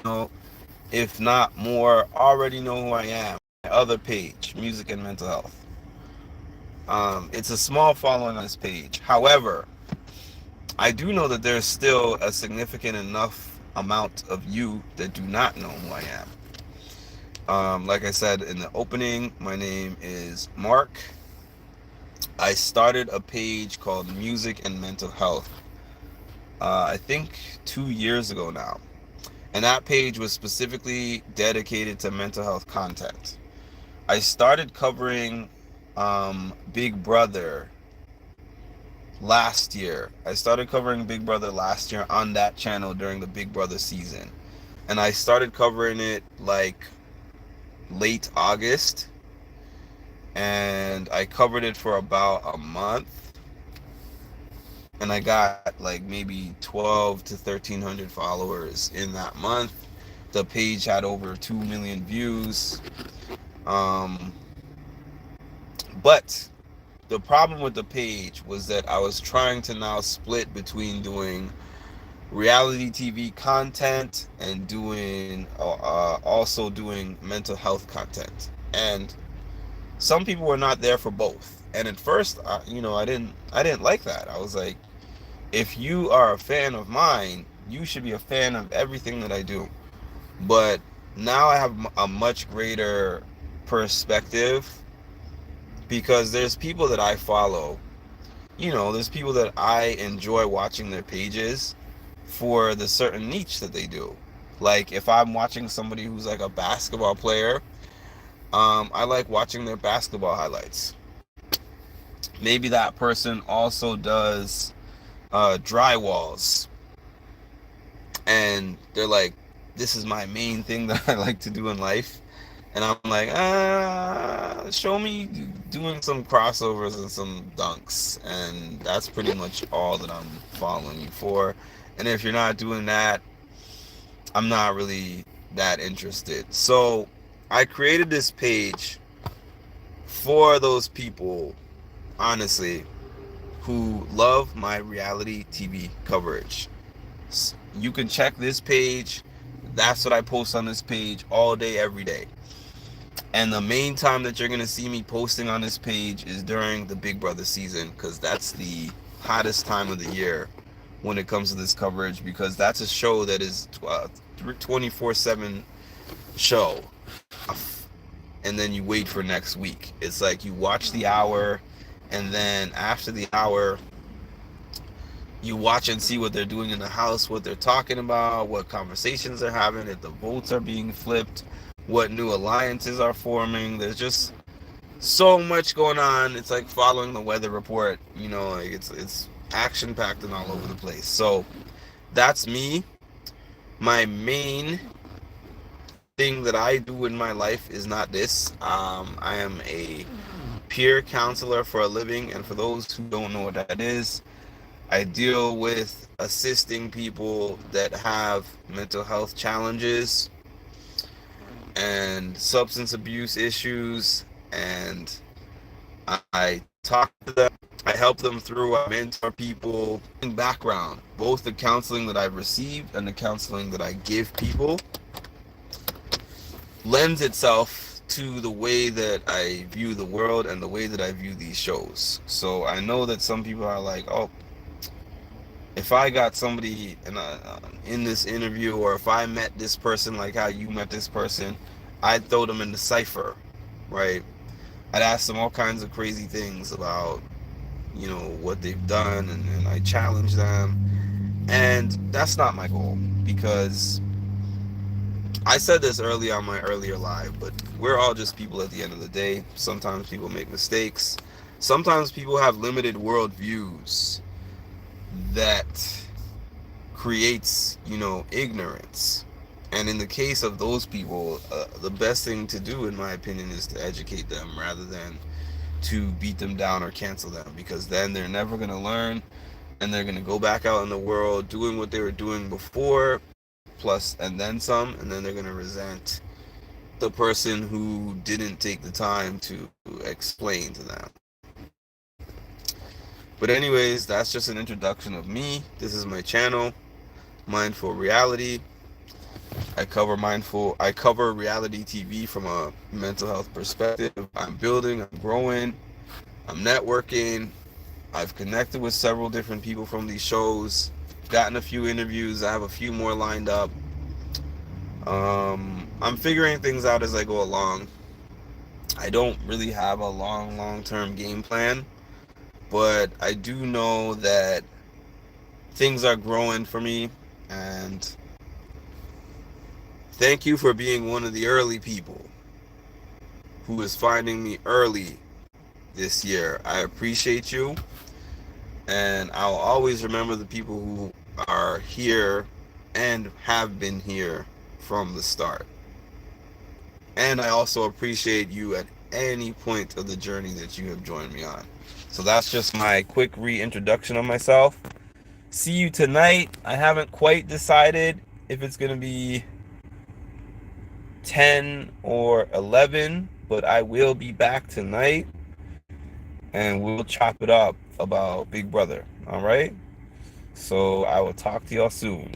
know, if not more, already know who I am. My other page, Music and Mental Health. It's a small following on this page. However, I do know that there's still a significant enough amount of you that do not know who I am. Like I said in the opening, my name is Mark. I started a page called Music and Mental Health, I think 2 years ago now. And that page was specifically dedicated to mental health content. I started covering Big Brother last year. I started covering Big Brother last year on that channel during the Big Brother season. And I started covering it like late August. And I covered it for about a month. And I got like maybe 12 to 1300 followers in that month. The page had over 2 million views. Um, but the problem with the page was that I was trying to now split between doing reality TV content and doing also doing mental health content. And some people were not there for both. And at first, I didn't like that. I was like, if you are a fan of mine, you should be a fan of everything that I do. But now I have a much greater perspective because there's people that I follow. There's people that I enjoy watching their pages for the certain niche that they do. Like if I'm watching somebody who's like a basketball player, I like watching their basketball highlights. Maybe that person also does drywalls, and they're like, this is my main thing that I like to do in life. And I'm like, show me doing some crossovers and some dunks. And that's pretty much all that I'm following you for. And if you're not doing that, I'm not really that interested. So I created this page for those people, honestly, who love my reality TV coverage. You can check this page. That's what I post on this page all day, every day. And the main time that you're going to see me posting on this page is during the Big Brother season, because that's the hottest time of the year when it comes to this coverage, because that's a show that is 24/7 show. And then you wait for next week. It's like you watch the hour, and then after the hour, you watch and see what they're doing in the house, what they're talking about, what conversations they're having, if the votes are being flipped, what new alliances are forming. There's just so much going on. It's like following the weather report. Like it's action packed and all over the place. So that's me. My main thing that I do in my life is not this. I am a peer counselor for a living, and for those who don't know what that is, I deal with assisting people that have mental health challenges and substance abuse issues, and I talk to them. I help them through. I mentor people. In background, both the counseling that I've received and the counseling that I give people lends itself to the way that I view the world and the way that I view these shows. So I know that some people are like, oh, if I got somebody in this interview, or if I met this person like how you met this person, I'd throw them in the cipher, right? I'd ask them all kinds of crazy things about, what they've done, and I challenge them. And that's not my goal, because I said this early on my earlier live, but we're all just people at the end of the day. Sometimes people make mistakes. Sometimes people have limited worldviews that creates, ignorance. And in the case of those people, the best thing to do, in my opinion, is to educate them rather than to beat them down or cancel them, because then they're never going to learn, and they're going to go back out in the world doing what they were doing before, plus and then some, and then they're going to resent the person who didn't take the time to explain to them. But anyways, that's just an introduction of me. This is my channel, Mindful Reality. I cover reality TV from a mental health perspective. I'm building, I'm growing, I'm networking. I've connected with several different people from these shows, gotten a few interviews. I have a few more lined up. I'm figuring things out as I go along. I don't really have a long term game plan, but I do know that things are growing for me. And thank you for being one of the early people who is finding me early this year. I appreciate you, and I'll always remember the people who are here and have been here from the start. And I also appreciate you at any point of the journey that you have joined me on. So that's just my quick reintroduction of myself. See you tonight. I haven't quite decided if it's going to be 10 or 11, but I will be back tonight and we'll chop it up about Big Brother. All right? So I will talk to y'all soon.